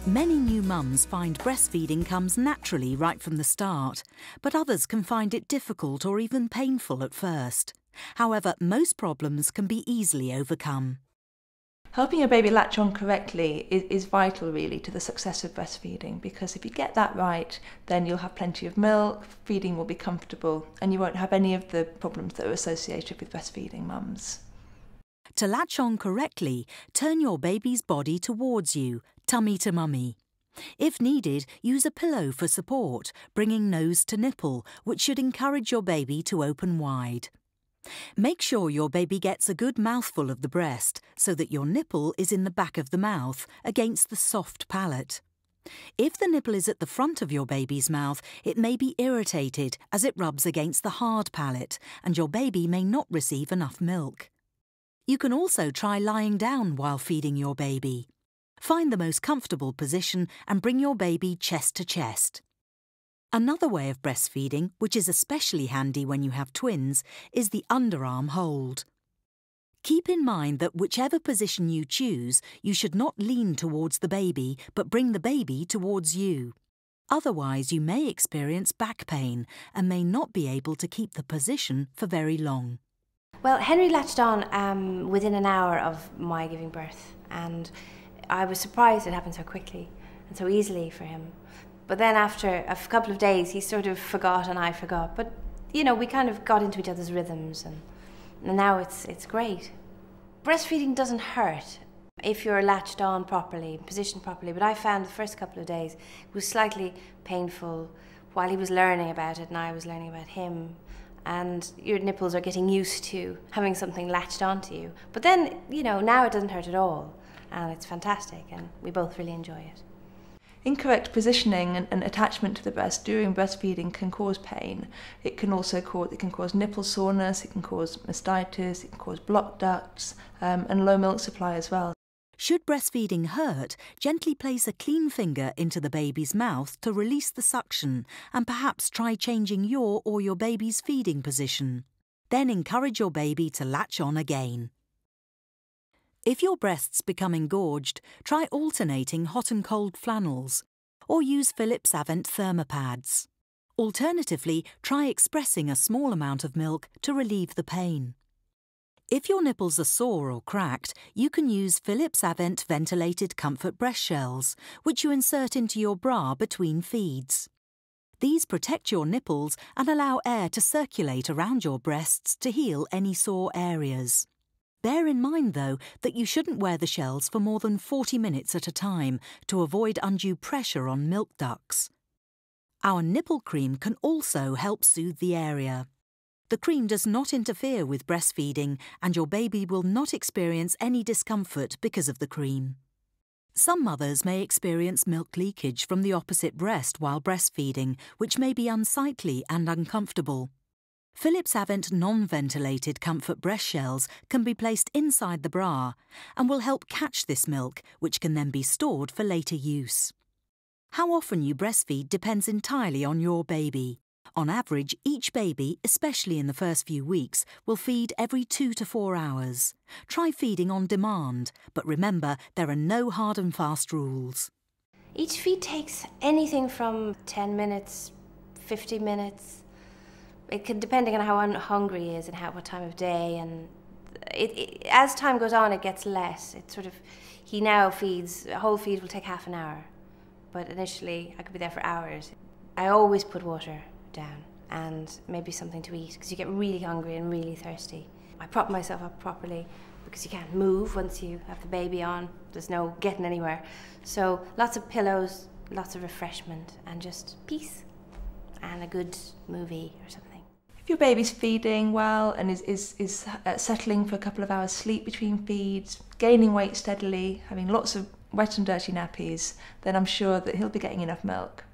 Many new mums find breastfeeding comes naturally right from the start, but others can find it difficult or even painful at first. However, most problems can be easily overcome. Helping your baby latch on correctly is vital really to the success of breastfeeding, because if you get that right, then you'll have plenty of milk, feeding will be comfortable, and you won't have any of the problems that are associated with breastfeeding mums. To latch on correctly, turn your baby's body towards you, tummy to mummy. If needed, use a pillow for support, bringing nose to nipple, which should encourage your baby to open wide. Make sure your baby gets a good mouthful of the breast so that your nipple is in the back of the mouth, against the soft palate. If the nipple is at the front of your baby's mouth, it may be irritated as it rubs against the hard palate, and your baby may not receive enough milk. You can also try lying down while feeding your baby. Find the most comfortable position and bring your baby chest to chest. Another way of breastfeeding, which is especially handy when you have twins, is the underarm hold. Keep in mind that whichever position you choose, you should not lean towards the baby, but bring the baby towards you. Otherwise, you may experience back pain and may not be able to keep the position for very long. Well, Henry latched on within an hour of my giving birth, and I was surprised it happened so quickly and so easily for him. But then after a couple of days, he sort of forgot and I forgot. But, you know, we kind of got into each other's rhythms, and now it's great. Breastfeeding doesn't hurt if you're latched on properly, positioned properly, but I found the first couple of days it was slightly painful while he was learning about it and I was learning about him. And your nipples are getting used to having something latched onto you. But then, you know, now it doesn't hurt at all, and it's fantastic, and we both really enjoy it. Incorrect positioning and attachment to the breast during breastfeeding can cause pain. It can also cause nipple soreness, it can cause mastitis, it can cause blocked ducts, and low milk supply as well. Should breastfeeding hurt, gently place a clean finger into the baby's mouth to release the suction, and perhaps try changing your or your baby's feeding position. Then encourage your baby to latch on again. If your breasts become engorged, try alternating hot and cold flannels, or use Philips Avent thermopads. Alternatively, try expressing a small amount of milk to relieve the pain. If your nipples are sore or cracked, you can use Philips Avent ventilated comfort breast shells, which you insert into your bra between feeds. These protect your nipples and allow air to circulate around your breasts to heal any sore areas. Bear in mind, though, that you shouldn't wear the shells for more than 40 minutes at a time to avoid undue pressure on milk ducts. Our nipple cream can also help soothe the area. The cream does not interfere with breastfeeding, and your baby will not experience any discomfort because of the cream. Some mothers may experience milk leakage from the opposite breast while breastfeeding, which may be unsightly and uncomfortable. Philips Avent non-ventilated comfort breast shells can be placed inside the bra and will help catch this milk, which can then be stored for later use. How often you breastfeed depends entirely on your baby. On average, each baby, especially in the first few weeks, will feed every 2 to 4 hours. Try feeding on demand, but remember there are no hard and fast rules. Each feed takes anything from 10 minutes, 50 minutes. It can, depending on how hungry he is and what time of day, and as time goes on, it gets less. He now feeds, a whole feed will take half an hour, but initially I could be there for hours. I always put water down and maybe something to eat, because you get really hungry and really thirsty. I prop myself up properly because you can't move once you have the baby on. There's no getting anywhere. So lots of pillows, lots of refreshment, and just peace and a good movie or something. If your baby's feeding well and is settling for a couple of hours sleep between feeds, gaining weight steadily, having lots of wet and dirty nappies, then I'm sure that he'll be getting enough milk.